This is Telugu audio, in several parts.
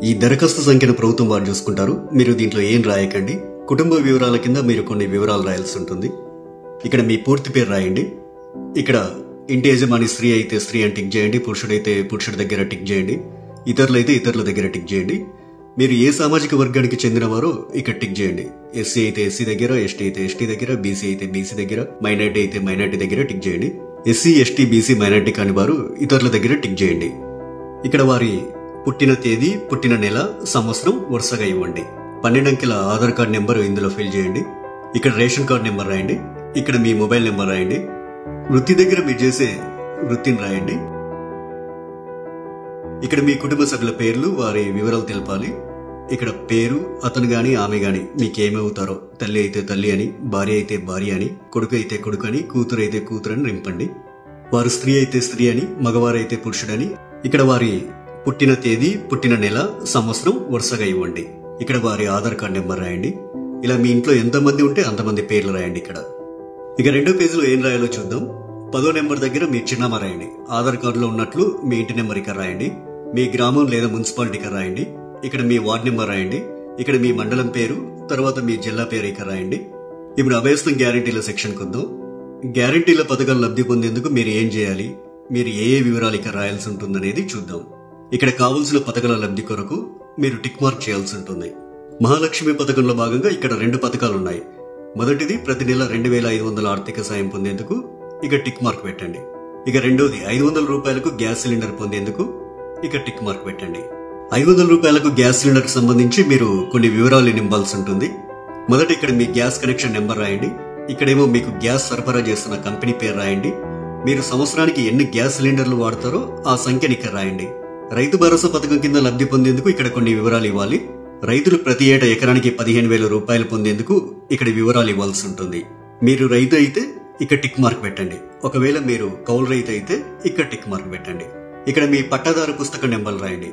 ఈ దరఖాస్తు సంఖ్యను ప్రభుత్వం వారు చూసుకుంటారు. మీరు దీంట్లో ఏం రాయకండి. కుటుంబ వివరాల కింద మీరు కొన్ని వివరాలు రాయాల్సి ఉంటుంది. ఇక్కడ మీ పూర్తి పేరు రాయండి. ఇక్కడ ఇంటి యజమాని స్త్రీ అయితే స్త్రీ అని టిక్ చేయండి, పురుషుడైతే పురుషుడి దగ్గర టిక్ చేయండి, ఇతరులైతే ఇతరుల దగ్గర టిక్ చేయండి. మీరు ఏ సామాజిక వర్గానికి చెందినవారో ఇక్కడ టిక్ చేయండి. ఎస్సీ అయితే ఎస్సీ దగ్గర, ఎస్టీ అయితే ఎస్టీ దగ్గర, బీసీ అయితే బీసీ దగ్గర, మైనార్టీ అయితే మైనార్టీ దగ్గర టిక్ చేయండి. ఎస్సీ ఎస్టీ బీసీ మైనార్టీ కాని వారు ఇతరుల దగ్గర టిక్ చేయండి. ఇక్కడ వారి పుట్టిన తేదీ, పుట్టిన నెల, సంవత్సరం వరుసగా ఇవ్వండి. 12 అంకెల ఆధార్ కార్డ్ నెంబర్ ఇందులో ఫిల్ చేయండి. ఇక్కడ రేషన్ కార్డ్ నెంబర్ రాయండి. ఇక్కడ మీ మొబైల్ నెంబర్ రాయండి. వృత్తి దగ్గర మీరు చేసే వృత్తిని రాయండి. ఇక్కడ మీ కుటుంబ సభ్యుల పేర్లు, వారి వివరాలు తెలపాలి. ఇక్కడ పేరు, అతను గాని ఆమె గాని మీకేమవుతారో, తల్లి అయితే తల్లి అని, భార్య అయితే భార్య అని, కొడుకు అయితే కొడుకు అని, కూతురు అయితే కూతురు అని నింపండి. వారు స్త్రీ అయితే స్త్రీ అని, మగవారైతే పురుషుడని. ఇక్కడ వారి పుట్టిన తేదీ, పుట్టిన నెల, సంవత్సరం వరుసగా ఇవ్వండి. ఇక్కడ వారి ఆధార్ కార్డ్ నెంబర్ రాయండి. ఇలా మీ ఇంట్లో ఎంతమంది ఉంటే అంతమంది పేర్లు రాయండి. ఇక్కడ ఇక 2వ పేజీలో ఏం రాయాలో చూద్దాం. 10వ నెంబర్ దగ్గర మీ చిరునామా రాయండి. ఆధార్ కార్డులో ఉన్నట్లు మీ ఇంటి నెంబర్ ఇక్కడ రాయండి. మీ గ్రామం లేదా మున్సిపాలిటీ ఇక్కడ రాయండి. ఇక్కడ మీ వార్డ్ నెంబర్ రాయండి. ఇక్కడ మీ మండలం పేరు, తర్వాత మీ జిల్లా పేరు ఇక్కడ రాయండి. ఇప్పుడు అభయస్థం గ్యారంటీల సెక్షన్ కొద్దాం. గ్యారంటీల పథకాలు లబ్ధి పొందేందుకు మీరు ఏం చేయాలి, మీరు ఏ వివరాలు ఇక్కడ రాయాల్సి ఉంటుందనేది చూద్దాం. ఇక్కడ కావలసిన పథకాల లబ్ధి కొరకు మీరు టిక్ మార్క్ చేయాల్సి ఉంటుంది. మహాలక్ష్మి పథకంలో భాగంగా ఇక్కడ 2 పథకాలు ఉన్నాయి. మొదటిది ప్రతి నెల 2500 ఆర్థిక సాయం పొందేందుకు ఇక టిక్ మార్క్ పెట్టండి. ఇక రెండోది 500 రూపాయలకు గ్యాస్ సిలిండర్ పొందేందుకు ఇక టిక్ మార్క్ పెట్టండి. 500 రూపాయలకు గ్యాస్ సిలిండర్ కి సంబంధించి మీరు కొన్ని వివరాలు నింపాల్సి ఉంటుంది. మొదట ఇక్కడ మీ గ్యాస్ కనెక్షన్ నెంబర్ రాయండి. ఇక్కడేమో మీకు గ్యాస్ సరఫరా చేస్తున్న కంపెనీ పేరు రాయండి. మీరు సంవత్సరానికి ఎన్ని గ్యాస్ సిలిండర్లు వాడతారో ఆ సంఖ్యని ఇక్కడ రాయండి. రైతు భరోసా పథకం కింద లబ్ధి పొందేందుకు ఇక్కడ కొన్ని వివరాలు ఇవ్వాలి. రైతులు ప్రతి ఏటా ఎకరానికి 15,000 రూపాయలు పొందేందుకు ఇక్కడ వివరాలు ఇవ్వాల్సి ఉంటుంది. మీరు రైతు అయితే ఇక్కడ టిక్ మార్క్ పెట్టండి. ఒకవేళ మీరు కౌలు రైతు అయితే ఇక్కడ టిక్ మార్క్ పెట్టండి. ఇక్కడ మీ పట్టాదారు పుస్తక నెంబర్లు రాయండి.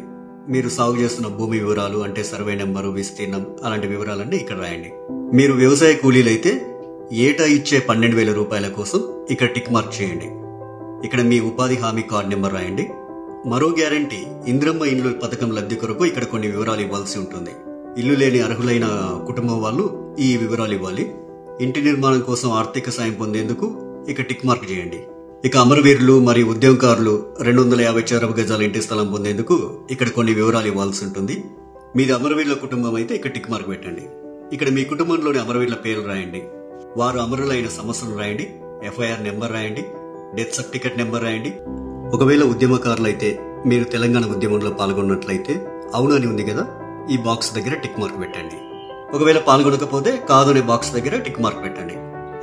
మీరు సాగు చేస్తున్న భూమి వివరాలు అంటే సర్వే నెంబరు, విస్తీర్ణం అలాంటి వివరాలన్నీ ఇక్కడ రాయండి. మీరు వ్యవసాయ కూలీలైతే ఏటా ఇచ్చే 12,000 రూపాయల కోసం ఇక్కడ టిక్ మార్క్ చేయండి. ఇక్కడ మీ ఉపాధి హామీ కార్డు నెంబర్ రాయండి. మరో గ్యారంటీ ఇంద్రమ్మ ఇండ్లు పథకం లబ్ధి కొరకు ఇక్కడ కొన్ని వివరాలు ఇవ్వాల్సి ఉంటుంది. ఇల్లు లేని అర్హులైన కుటుంబం వాళ్ళు ఈ వివరాలు ఇవ్వాలి. ఇంటి నిర్మాణం కోసం ఆర్థిక సాయం పొందేందుకు ఇక టిక్ మార్క్ చేయండి. ఇక అమరవీరులు మరియు ఉద్యమకారులు 250 చదరపు గజాల ఇంటి స్థలం పొందేందుకు ఇక్కడ కొన్ని వివరాలు ఇవ్వాల్సి ఉంటుంది. మీది అమరవీరుల కుటుంబం అయితే ఇక్కడ టిక్ మార్క్ పెట్టండి. ఇక్కడ మీ కుటుంబంలోని అమరవీరుల పేర్లు రాయండి. వారు అమరులైన సంవత్సరం రాయండి. FIR నెంబర్ రాయండి. డెత్ సర్టిఫికెట్ నెంబర్ రాయండి. ఒకవేళ ఉద్యమకారులైతే మీరు తెలంగాణ ఉద్యమంలో పాల్గొన్నట్లయితే అవును అని ఉంది కదా, ఈ బాక్స్ దగ్గర టిక్ మార్క్ పెట్టండి. ఒకవేళ పాల్గొనకపోతే కాదు అనే బాక్స్ దగ్గర టిక్ మార్క్ పెట్టండి.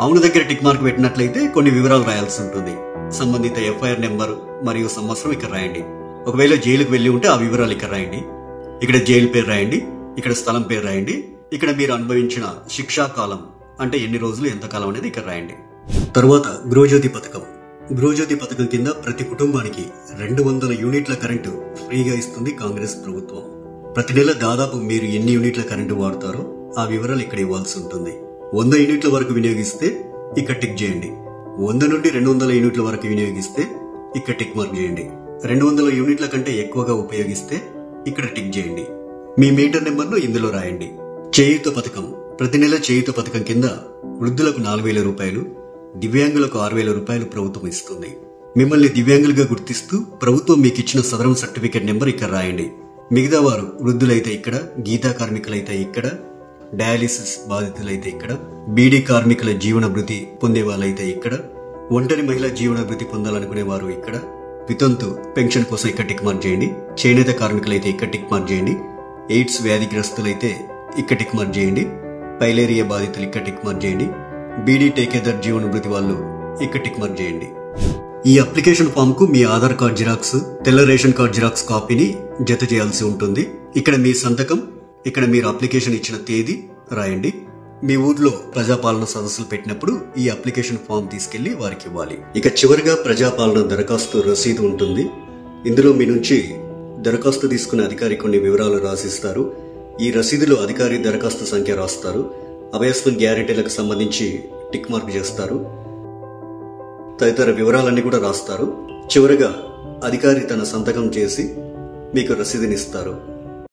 అవును దగ్గర టిక్ మార్క్ పెట్టినట్లయితే కొన్ని వివరాలు రాయాల్సి ఉంటుంది. సంబంధిత FIR నెంబర్ మరియు సంవత్సరం ఇక్కడ రాయండి. ఒకవేళ జైలుకు వెళ్లి ఉంటే ఆ వివరాలు ఇక్కడ రాయండి. ఇక్కడ జైలు పేరు రాయండి. ఇక్కడ స్థలం పేరు రాయండి. ఇక్కడ మీరు అనుభవించిన శిక్షా కాలం అంటే ఎన్ని రోజులు, ఎంత కాలం అనేది ఇక్కడ రాయండి. తరువాత గృహజ్యోతి పథకం. గృహజ్యోతి పథకం కింద ప్రతి కుటుంబానికి 200 యూనిట్ల కరెంటు ఫ్రీగా ఇస్తుంది కాంగ్రెస్ ప్రభుత్వం. ప్రతి నెల దాదాపు మీరు ఎన్ని యూనిట్ల కరెంటు వాడతారో ఆ వివరాలు ఇక్కడ ఇవ్వాల్సి ఉంటుంది. 100 యూనిట్ల వరకు వినియోగిస్తే ఇక్కడ టిక్ చేయండి. 100 నుండి 200 యూనిట్ల వరకు వినియోగిస్తే ఇక్కడ టిక్ మార్క్ చేయండి. 200 యూనిట్ల కంటే ఎక్కువగా ఉపయోగిస్తే ఇక్కడ టిక్ చేయండి. మీ మీటర్ నెంబర్ను ఇందులో రాయండి. చేయూత పథకం. ప్రతి నెల చేయూత పథకం కింద వృద్ధులకు 4,000 రూపాయలు, దివ్యాంగులకు 6,000 రూపాయలు ప్రభుత్వం ఇస్తుంది. మిమ్మల్ని దివ్యాంగులుగా గుర్తిస్తూ ప్రభుత్వం మీకు ఇచ్చిన సదరం సర్టిఫికేట్ నెంబర్ ఇక్కడ రాయండి. మిగతా వారు వృద్ధులైతే ఇక్కడ, గీతా కార్మికులైతే ఇక్కడ, డయాలిసిస్ బాధితులైతే ఇక్కడ, బీడీ కార్మికుల జీవన భృతి పొందే వాళ్ళైతే ఇక్కడ, ఒంటరి మహిళా జీవన భృతి పొందాలనుకునే వారు ఇక్కడ, వితంతు పెన్షన్ కోసం ఇక్కడ టిక్ మార్క్ చేయండి. చేనేత కార్మికులైతే ఇక్కడ టిక్ మార్క్ చేయండి. ఎయిడ్స్ వ్యాధిగ్రస్తులైతే ఇక్కడ టిక్ మార్క్ చేయండి. పైలేరియా బాధితులు ఇక్కడ టిక్ మార్క్ చేయండి. బీడీ టేకేదర్ జీవన భృతి వాళ్ళు ఇక్కడ టిక్ మార్క్ చేయండి. ఈ అప్లికేషన్ ఫామ్ కు మీ ఆధార్ కార్డ్ జిరాక్స్, తెల్ల రేషన్ కార్డ్ జిరాక్స్ కాపీని జత చేయాల్సి ఉంటుంది. ఇక్కడ మీ సంతకం, ఇక్కడ మీరు అప్లికేషన్ ఇచ్చిన తేదీ రాయండి. మీ ఊర్లో ప్రజాపాలన సదస్సులు పెట్టినప్పుడు ఈ అప్లికేషన్ ఫామ్ తీసుకెళ్లి వారికి ఇవ్వాలి. ఇక చివరిగా ప్రజాపాలన దరఖాస్తు రసీదు ఉంటుంది. ఇందులో మీ నుంచి దరఖాస్తు తీసుకునే అధికారి కొన్ని వివరాలు రాసిస్తారు. ఈ రసీదులో అధికారి దరఖాస్తు సంఖ్య రాస్తారు. అభయస్థం గ్యారెంటీలకు సంబంధించి టిక్ మార్క్ చేస్తారు. తదితర వివరాలన్నీ కూడా రాస్తారు. చివరగా అధికారి తన సంతకం చేసి మీకు రసీదునిస్తారు.